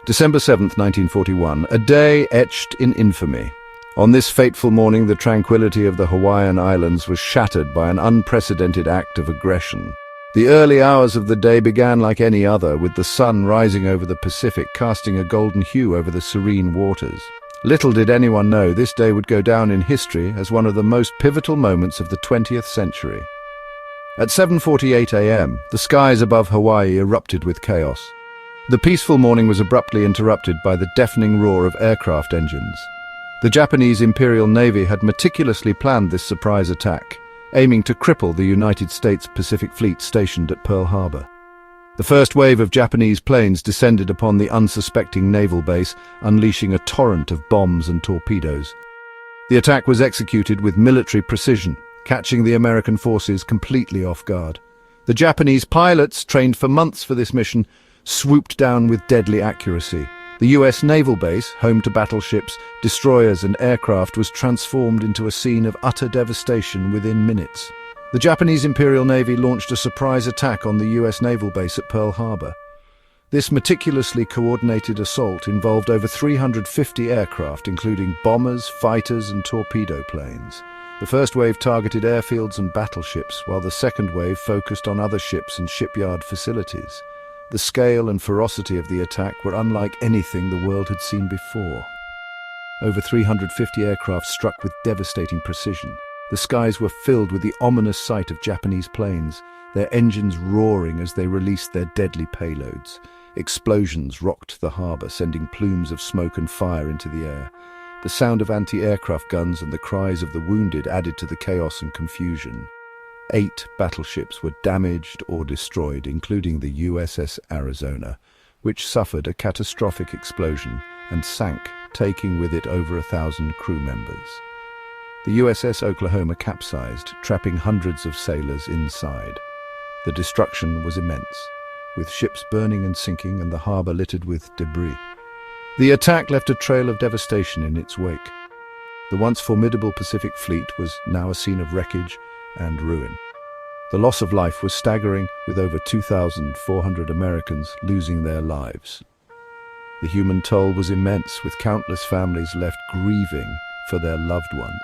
December 7th, 1941, a day etched in infamy. On this fateful morning, the tranquility of the Hawaiian Islands was shattered by an unprecedented act of aggression. The early hours of the day began like any other, with the sun rising over the Pacific, casting a golden hue over the serene waters. Little did anyone know this day would go down in history as one of the most pivotal moments of the 20th century. At 7:48 a.m., the skies above Hawaii erupted with chaos. The peaceful morning was abruptly interrupted by the deafening roar of aircraft engines. The Japanese Imperial Navy had meticulously planned this surprise attack, aiming to cripple the United States Pacific Fleet stationed at Pearl Harbor. The first wave of Japanese planes descended upon the unsuspecting naval base, unleashing a torrent of bombs and torpedoes. The attack was executed with military precision, catching the American forces completely off guard. The Japanese pilots, trained for months for this mission, swooped down with deadly accuracy. The US naval base, home to battleships, destroyers and aircraft, was transformed into a scene of utter devastation within minutes. The Japanese Imperial Navy launched a surprise attack on the US naval base at Pearl Harbor. This meticulously coordinated assault involved over 350 aircraft, including bombers, fighters and torpedo planes. The first wave targeted airfields and battleships, while the second wave focused on other ships and shipyard facilities. The scale and ferocity of the attack were unlike anything the world had seen before. Over 350 aircraft struck with devastating precision. The skies were filled with the ominous sight of Japanese planes, their engines roaring as they released their deadly payloads. Explosions rocked the harbor, sending plumes of smoke and fire into the air. The sound of anti-aircraft guns and the cries of the wounded added to the chaos and confusion. 8 battleships were damaged or destroyed, including the USS Arizona, which suffered a catastrophic explosion and sank, taking with it over 1,000 crew members. The USS Oklahoma capsized, trapping hundreds of sailors inside. The destruction was immense, with ships burning and sinking and the harbor littered with debris. The attack left a trail of devastation in its wake. The once formidable Pacific Fleet was now a scene of wreckage and ruin. The loss of life was staggering, with over 2,400 Americans losing their lives. The human toll was immense, with countless families left grieving for their loved ones.